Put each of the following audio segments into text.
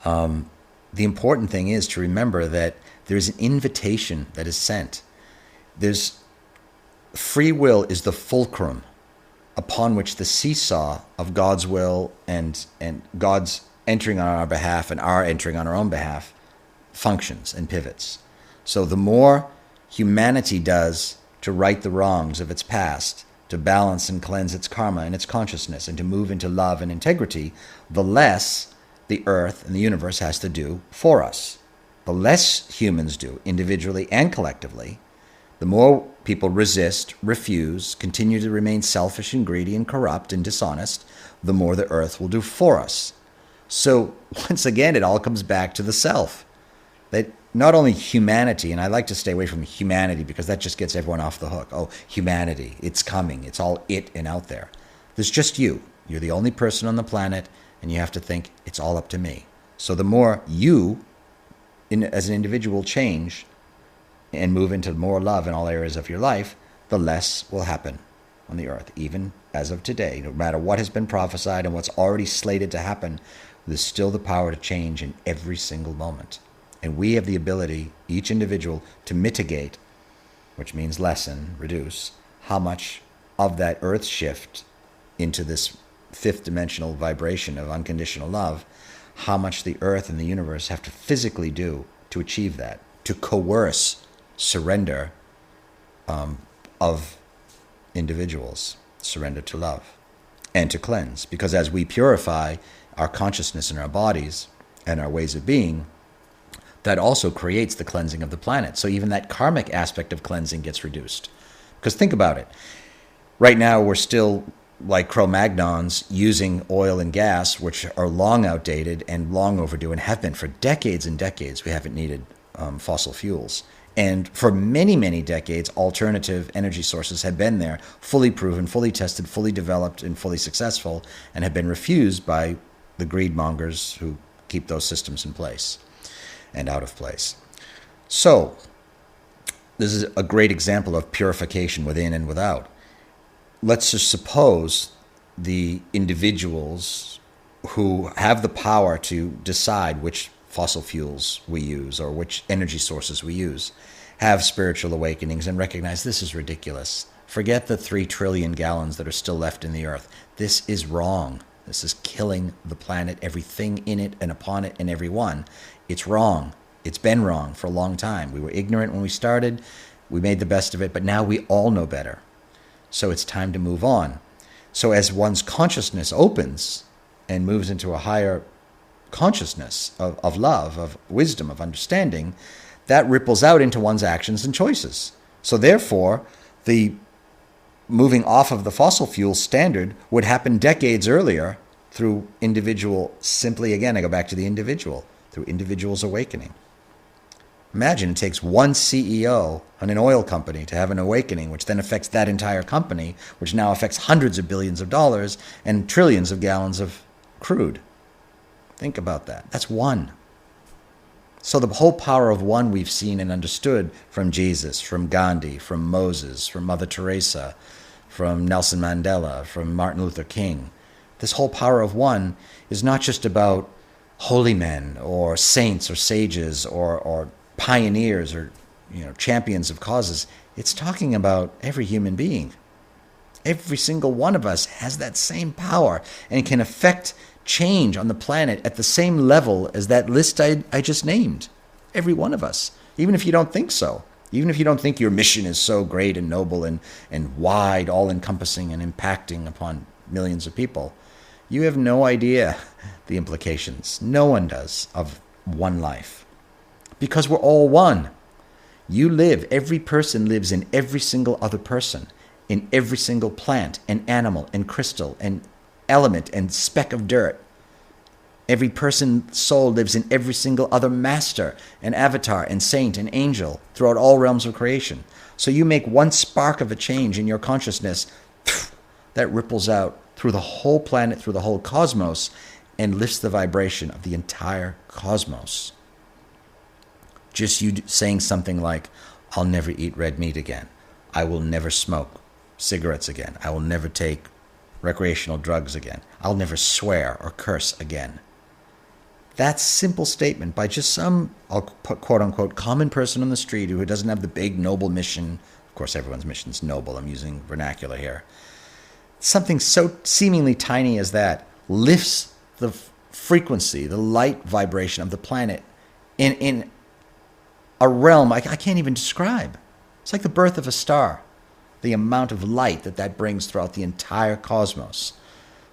The important thing is to remember that there's an invitation that is sent. There's free will is the fulcrum upon which the seesaw of God's will and God's entering on our behalf and our entering on our own behalf functions and pivots. So the more humanity does to right the wrongs of its past, to balance and cleanse its karma and its consciousness, and to move into love and integrity, the less the earth and the universe has to do for us. The less humans do, individually and collectively, the more people resist, refuse, continue to remain selfish and greedy and corrupt and dishonest, the more the earth will do for us. So once again, it all comes back to the self. That not only humanity, and I like to stay away from humanity because that just gets everyone off the hook. Oh, humanity, it's coming. It's all it and out there. There's just you. You're the only person on the planet, and you have to think it's all up to me. So the more you, as an individual, change and move into more love in all areas of your life, the less will happen on the earth, even as of today. No matter what has been prophesied and what's already slated to happen, there's still the power to change in every single moment. And we have the ability, each individual, to mitigate, which means lessen, reduce, how much of that earth shift into this fifth dimensional vibration of unconditional love, how much the earth and the universe have to physically do to achieve that, to coerce surrender of individuals, surrender to love and to cleanse. Because as we purify our consciousness and our bodies and our ways of being, that also creates the cleansing of the planet. So even that karmic aspect of cleansing gets reduced. Because think about it. Right now, we're still, like Cro-Magnons, using oil and gas, which are long outdated and long overdue and have been for decades and decades. We haven't needed fossil fuels. And for many, many decades, alternative energy sources have been there, fully proven, fully tested, fully developed, and fully successful, and have been refused by the greed mongers who keep those systems in place and out of place. So this is a great example of purification within and without. Let's just suppose the individuals who have the power to decide which fossil fuels we use or which energy sources we use have spiritual awakenings and recognize this is ridiculous. Forget the 3 trillion gallons that are still left in the earth. This is wrong. This is killing the planet, everything in it and upon it and everyone. It's wrong. It's been wrong for a long time. We were ignorant when we started. We made the best of it, but now we all know better. So it's time to move on. So as one's consciousness opens and moves into a higher consciousness of love, of wisdom, of understanding, that ripples out into one's actions and choices. So therefore, the moving off of the fossil fuel standard would happen decades earlier through individual, simply again, I go back to the individual, through individuals awakening. Imagine it takes one CEO on an oil company to have an awakening, which then affects that entire company, which now affects hundreds of billions of dollars and trillions of gallons of crude. Think about that. That's one. So the whole power of one we've seen and understood from Jesus, from Gandhi, from Moses, from Mother Teresa, from Nelson Mandela, from Martin Luther King. This whole power of one is not just about holy men or saints or sages or pioneers or champions of causes. It's talking about every human being. Every single one of us has that same power and can affect change on the planet at the same level as that list I just named. Every one of us, even if you don't think so. Even if you don't think your mission is so great and noble and wide, all-encompassing and impacting upon millions of people, you have no idea the implications. No one does, of one life. Because we're all one. You live, every person lives in every single other person, in every single plant and animal and crystal and element and speck of dirt. Every person's soul lives in every single other master and avatar and saint and angel throughout all realms of creation. So you make one spark of a change in your consciousness, that ripples out through the whole planet, through the whole cosmos, and lifts the vibration of the entire cosmos. Just you saying something like, I'll never eat red meat again. I will never smoke cigarettes again. I will never take recreational drugs again. I'll never swear or curse again. That simple statement by just some, I'll put quote unquote, common person on the street who doesn't have the big noble mission. Of course, everyone's mission is noble. I'm using vernacular here. Something so seemingly tiny as that lifts the frequency, the light vibration of the planet in a realm I can't even describe. It's like the birth of a star, the amount of light that brings throughout the entire cosmos.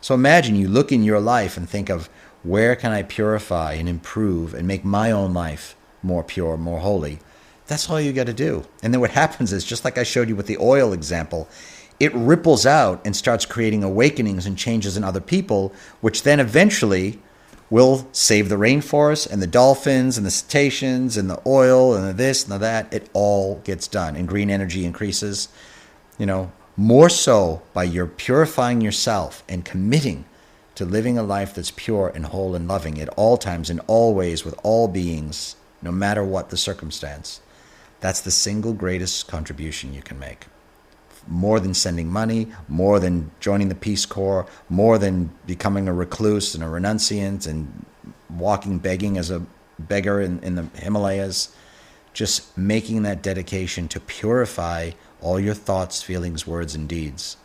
So imagine you look in your life and think of, where can I purify and improve and make my own life more pure, more holy? That's all you got to do. And then what happens is, just like I showed you with the oil example, it ripples out and starts creating awakenings and changes in other people, which then eventually will save the rainforest and the dolphins and the cetaceans and the oil and the this and the that. It all gets done. And green energy increases, more so by your purifying yourself and committing to living a life that's pure and whole and loving at all times, in all ways, with all beings, no matter what the circumstance. That's the single greatest contribution you can make. More than sending money, more than joining the Peace Corps, more than becoming a recluse and a renunciant and walking begging as a beggar in the Himalayas. Just making that dedication to purify all your thoughts, feelings, words, and deeds.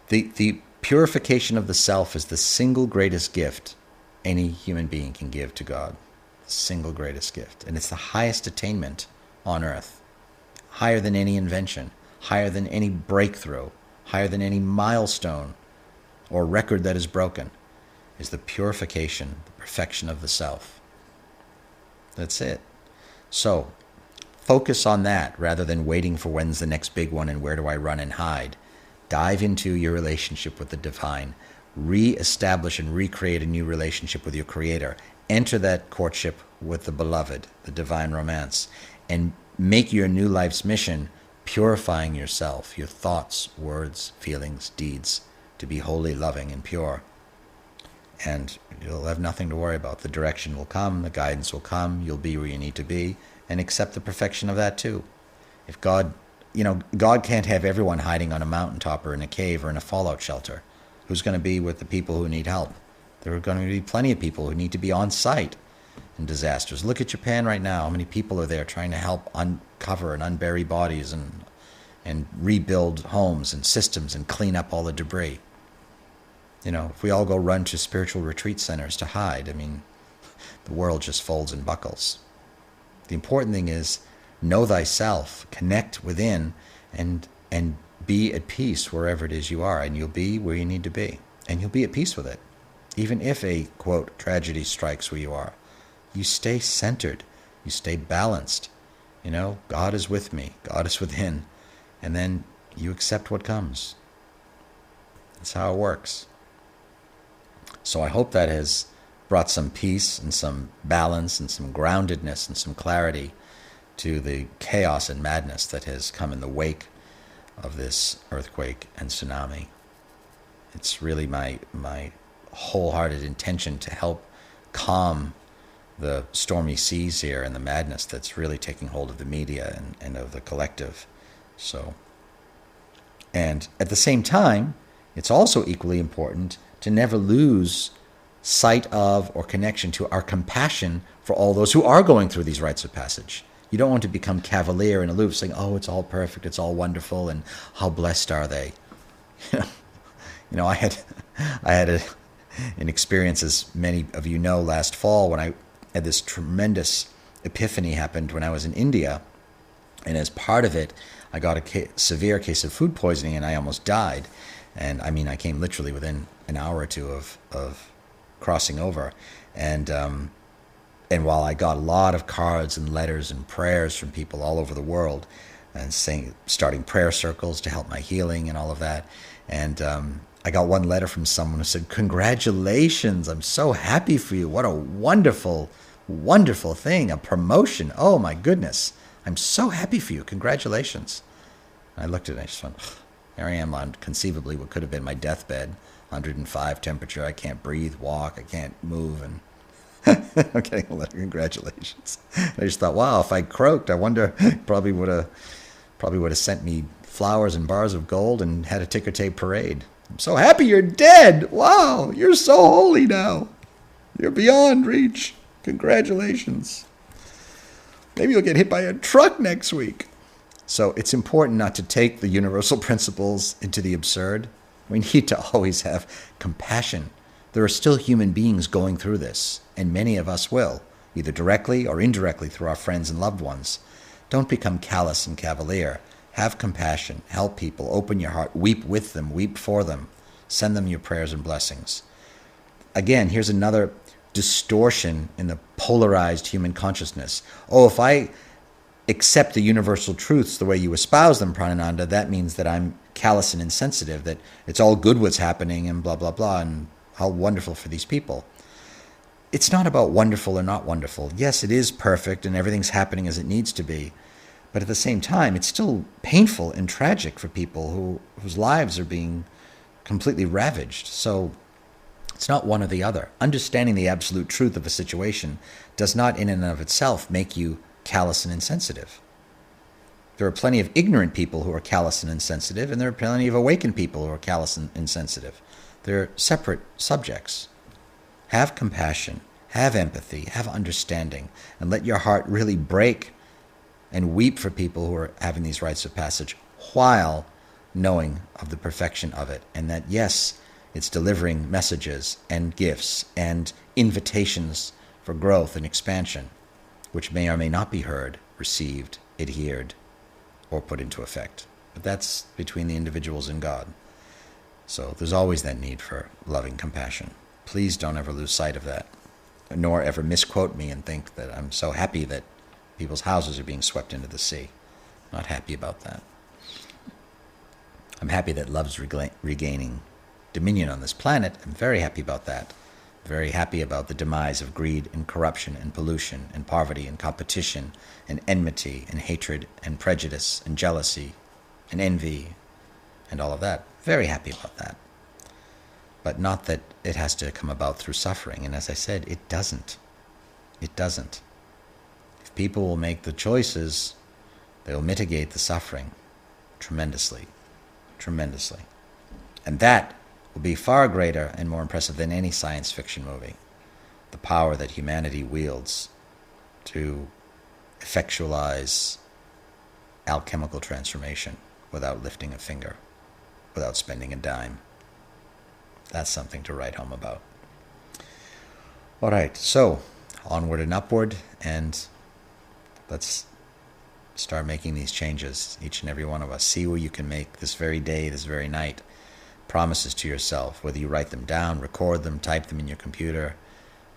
The purification of the self is the single greatest gift any human being can give to God. The single greatest gift. And it's the highest attainment on earth. Higher than any invention, higher than any breakthrough, higher than any milestone or record that is broken, is the purification, the perfection of the self. That's it. So, focus on that rather than waiting for when's the next big one and where do I run and hide. Dive into your relationship with the divine. Re-establish and recreate a new relationship with your Creator. Enter that courtship with the beloved, the divine romance, and make your new life's mission purifying yourself, your thoughts, words, feelings, deeds, to be wholly loving and pure. And you'll have nothing to worry about. The direction will come, the guidance will come, you'll be where you need to be, and accept the perfection of that too. If God can't have everyone hiding on a mountaintop or in a cave or in a fallout shelter. Who's going to be with the people who need help? There are going to be plenty of people who need to be on site in disasters. Look at Japan right now. How many people are there trying to help uncover and unbury bodies and rebuild homes and systems and clean up all the debris? If we all go run to spiritual retreat centers to hide, the world just folds and buckles. The important thing is, know thyself, connect within, and be at peace wherever it is you are, and you'll be where you need to be, and you'll be at peace with it. Even if a, quote, tragedy strikes where you are, you stay centered, you stay balanced. God is with me, God is within, and then you accept what comes. That's how it works. So I hope that has brought some peace and some balance and some groundedness and some clarity to the chaos and madness that has come in the wake of this earthquake and tsunami. It's really my wholehearted intention to help calm the stormy seas here and the madness that's really taking hold of the media and of the collective. And at the same time, it's also equally important to never lose sight of or connection to our compassion for all those who are going through these rites of passage. You don't want to become cavalier and aloof, saying, oh, it's all perfect, it's all wonderful, and how blessed are they? I had an experience, as many of you know, last fall when I had this tremendous epiphany happened when I was in India. And as part of it, I got a severe case of food poisoning and I almost died. And I came literally within an hour or two of crossing over. And while I got a lot of cards and letters and prayers from people all over the world, and starting prayer circles to help my healing and all of that, and I got one letter from someone who said, "Congratulations! I'm so happy for you. What a wonderful, wonderful thing! A promotion! Oh my goodness! I'm so happy for you. Congratulations!" And I looked at it and I just went, here I am on conceivably what could have been my deathbed, 105 temperature. I can't breathe, walk, I can't move, and I'm getting a letter, congratulations. I just thought, wow, if I croaked, I wonder, probably would have sent me flowers and bars of gold and had a ticker tape parade. I'm so happy you're dead. Wow, you're so holy now. You're beyond reach. Congratulations. Maybe you'll get hit by a truck next week. So it's important not to take the universal principles into the absurd. We need to always have compassion. There are still human beings going through this, and many of us will, either directly or indirectly through our friends and loved ones. Don't become callous and cavalier. Have compassion. Help people. Open your heart. Weep with them. Weep for them. Send them your prayers and blessings. Again, here's another distortion in the polarized human consciousness. Oh, if I accept the universal truths the way you espouse them, Pranananda, that means that I'm callous and insensitive, that it's all good what's happening and blah, blah, blah, and how wonderful for these people. It's not about wonderful or not wonderful. Yes, it is perfect and everything's happening as it needs to be. But at the same time, it's still painful and tragic for people whose lives are being completely ravaged. So it's not one or the other. Understanding the absolute truth of a situation does not in and of itself make you callous and insensitive. There are plenty of ignorant people who are callous and insensitive, and there are plenty of awakened people who are callous and insensitive. They're separate subjects. Have compassion, have empathy, have understanding, and let your heart really break and weep for people who are having these rites of passage while knowing of the perfection of it, and that, yes, it's delivering messages and gifts and invitations for growth and expansion, which may or may not be heard, received, adhered, or put into effect. But that's between the individuals and God. So there's always that need for loving compassion. Please don't ever lose sight of that, nor ever misquote me and think that I'm so happy that people's houses are being swept into the sea. I'm not happy about that. I'm happy that love's regaining dominion on this planet. I'm very happy about that. Very happy about the demise of greed and corruption and pollution and poverty and competition and enmity and hatred and prejudice and jealousy and envy and all of that. Very happy about that. But not that it has to come about through suffering. And as I said, it doesn't. It doesn't. If people will make the choices, they will mitigate the suffering tremendously. Tremendously. And that will be far greater and more impressive than any science fiction movie. The power that humanity wields to effectualize alchemical transformation without lifting a finger, without spending a dime. That's something to write home about. All right, so onward and upward, and let's start making these changes, each and every one of us. See where you can make this very day, this very night, promises to yourself, whether you write them down, record them, type them in your computer.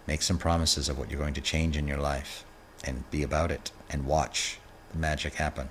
Make some promises of what you're going to change in your life and be about it and watch the magic happen.